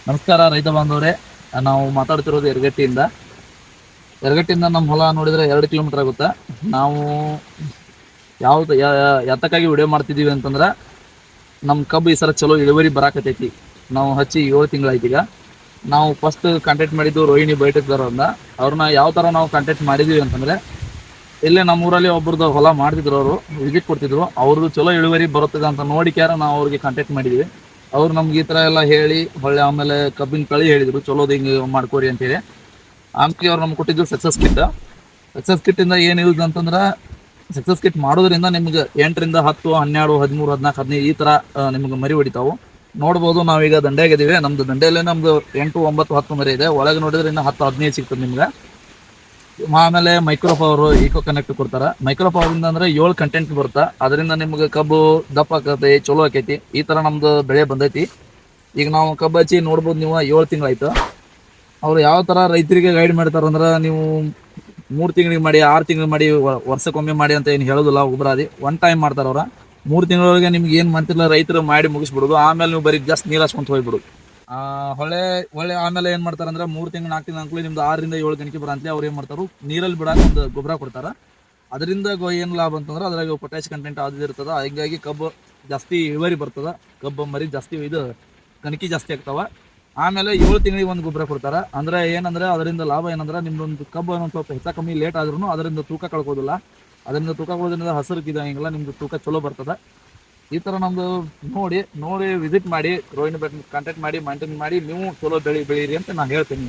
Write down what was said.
ನಮಸ್ಕಾರ ರೈತ ಬಾಂಧವರೇ. ನಾವು ಮಾತಾಡ್ತಿರೋದು ಯರಗಟ್ಟಿಯಿಂದ ನಮ್ಮ ಹೊಲ ನೋಡಿದ್ರೆ 2 ಕಿಲೋಮೀಟರ್ ಆಗುತ್ತೆ. ನಾವು ಯಾವ್ದು ಎತ್ತಕ್ಕಾಗಿ ವಿಡಿಯೋ ಮಾಡ್ತಿದ್ದೀವಿ ಅಂತಂದ್ರೆ ನಮ್ಮ ಕಬ್ಬು ಈ ಸಲ ಚಲೋ ಇಳುವರಿ ಬರಾಕತೈತಿ. ನಾವು ಹಚ್ಚಿ 7 ತಿಂಗಳಾಯ್ತು. ಈಗ ನಾವು ಫಸ್ಟ್ ಕಾಂಟ್ಯಾಕ್ಟ್ ಮಾಡಿದ್ದು ರೋಹಿಣಿ ಬಯೋಟೆಕ್ದವ್ರನ್ನ. ಅವ್ರನ್ನ ಯಾವ ಥರ ನಾವು ಕಾಂಟ್ಯಾಕ್ಟ್ ಮಾಡಿದ್ದೀವಿ ಅಂತಂದರೆ, ಇಲ್ಲೇ ನಮ್ಮ ಊರಲ್ಲಿ ಒಬ್ರದ್ದು ಹೊಲ ಮಾಡ್ತಿದ್ರು, ಅವರು ವಿಸಿಟ್ ಕೊಡ್ತಿದ್ರು. ಅವ್ರದ್ದು ಚಲೋ ಇಳುವರಿ ಬರುತ್ತದೆ ಅಂತ ನೋಡಿ ನಾವು ಅವ್ರಿಗೆ ಕಾಂಟ್ಯಾಕ್ಟ್ ಮಾಡಿದ್ವಿ. ಅವ್ರು ನಮ್ಗೆ ಈ ಥರ ಎಲ್ಲ ಹೇಳಿ ಹೊಳ್ಳೆ ಆಮೇಲೆ ಕಬ್ಬಿನ ಕಳಿ ಹೇಳಿದರು, ಚಲೋದು ಹಿಂಗೆ ಮಾಡ್ಕೋರಿ ಅಂತೇಳಿ. ಆಮೇಲೆ ಅವ್ರು ನಮ್ಗೆ ಕೊಟ್ಟಿದ್ದು ಸಕ್ಸಸ್ ಕಿಟ್ಟಿಂದ ಏನು ಯೂಸ್ ಅಂತಂದ್ರೆ, ಸಕ್ಸಸ್ ಕಿಟ್ ಮಾಡೋದ್ರಿಂದ ನಿಮ್ಗೆ 8ರಿಂದ 10, 12, 13, 14, 15 ಈ ಥರ ನಿಮ್ಗೆ ಮರಿ ಹೊಡಿತಾವು. ನೋಡ್ಬೋದು, ನಾವೀಗ ದಂಡೆಯಾಗಿದ್ದೀವಿ. ನಮ್ದು ದಂಡೆಯಲ್ಲೇ ನಮ್ದು 8, 9, 10 ಮರಿ ಇದೆ. ಒಳಗೆ ನೋಡಿದ್ರೆ ಇನ್ನು 10, 15 ಸಿಗ್ತದೆ ನಿಮ್ಗೆ. ಆಮೇಲೆ ಮೈಕ್ರೋ ಪವರ್ ಈಕೋ ಕನೆಕ್ಟ್ ಕೊಡ್ತಾರೆ. ಮೈಕ್ರೋ ಪವರ್ ಅಂದ್ರೆ 7 ಕಂಟೆಂಟ್ ಬರುತ್ತೆ. ಅದರಿಂದ ನಿಮ್ಗೆ ಕಬ್ಬು ದಪ್ಪ ಆಕತಿ, ಚಲೋ ಆಕೈತಿ. ಈ ತರ ನಮ್ದು ಬೆಳೆ ಬಂದೈತಿ. ಈಗ ನಾವು ಕಬ್ಬು ಹಚ್ಚಿ ನೋಡ್ಬೋದು, ನೀವು 7 ತಿಂಗಳಾಯ್ತು. ಅವ್ರು ಯಾವ ತರ ರೈತರಿಗೆ ಗೈಡ್ ಮಾಡ್ತಾರಂದ್ರೆ, ನೀವು 3 ತಿಂಗಳಿಗೆ ಮಾಡಿ, 6 ತಿಂಗಳಿಗೆ ಮಾಡಿ, ವರ್ಷಕ್ಕೊಮ್ಮೆ ಮಾಡಿ ಅಂತ ಏನು ಹೇಳೋದಿಲ್ಲ. ಒಬ್ಬರಾದಿ 1 ಟೈಮ್ ಮಾಡ್ತಾರ ಅವ್ರ. 3 ತಿಂಗಳೊಳಗೆ ನಿಮ್ಗೆ ಏನು ಮಾಡ್ತಿಲ್ಲ ರೈತರು ಮಾಡಿ ಮುಗಿಸ್ಬಿಡೋದು. ಆಮೇಲೆ ನೀವು ಬರೀ ಜಾಸ್ತಿ ನೀರು ಹಚ್ಕೊಂತ ಹೋಗ್ಬಿಡುದು. ಹೊಳೆ ಆಮೇಲೆ ಏನ್ ಮಾಡ್ತಾರಂದ್ರೆ, 3 ತಿಂಗಳು 4 ತಿಂಗಳು ಅನ್ಕೊಳ್ಳಿ, ನಿಮ್ದು 6ರಿಂದ 7 ಗಂಟೆ ಬರಂತಲೇ ಅವ್ರು ಏನ್ ಮಾಡ್ತಾರು, ನೀರಲ್ಲಿ ಬಿಡಾಕ ಒಂದು ಗೊಬ್ಬರ ಕೊಡ್ತಾರ. ಅದರಿಂದ ಏನು ಲಾಭ ಅಂತಂದ್ರೆ, ಅದ್ರಾಗ ಪೊಟ್ಯಾಶ್ ಕಂಟೆಂಟ್ ಅದು ಇರ್ತದ. ಹಿಂಗಾಗಿ ಕಬ್ಬು ಜಾಸ್ತಿ ಇಳುವರಿ ಬರ್ತದ. ಕಬ್ಬು ಮರಿ ಜಾಸ್ತಿ ಕಣಕಿ ಜಾಸ್ತಿ ಆಗ್ತಾವ. ಆಮೇಲೆ 7 ತಿಂಗಳಿಗೆ ಒಂದು ಗೊಬ್ಬರ ಕೊಡ್ತಾರ. ಅಂದ್ರೆ ಏನಂದ್ರೆ, ಅದರಿಂದ ಲಾಭ ಏನಂದ್ರೆ, ನಿಮ್ದೊಂದು ಕಬ್ಬು ಏನೊಂದು ಸ್ವಲ್ಪ ಹೆಚ್ಚ ಕಮ್ಮಿ ಲೇಟ್ ಆದ್ರೂ ಅದರಿಂದ ತೂಕ ಕಳ್ಕೋದಿಲ್ಲ. ಅದರಿಂದ ತೂಕ ಕೊಡೋದ್ರಿಂದ ಹಸಿರು ಇದಂಗಿಲ್ಲ, ನಿಮ್ದು ತೂಕ ಚಲೋ ಬರ್ತದ. ಈ ತರ ನಮ್ದು ನೋಡಿ ವಿಸಿಟ್ ಮಾಡಿ, ರೋಹಿಣಿ ಕಾಂಟ್ಯಾಕ್ಟ್ ಮಾಡಿ, ಮೇಂಟೈನ್ ಮಾಡಿ, ನೀವು ಚಲೋ ಬೆಳೀರಿ ಅಂತ ನಾನು ಹೇಳ್ತೀನಿ.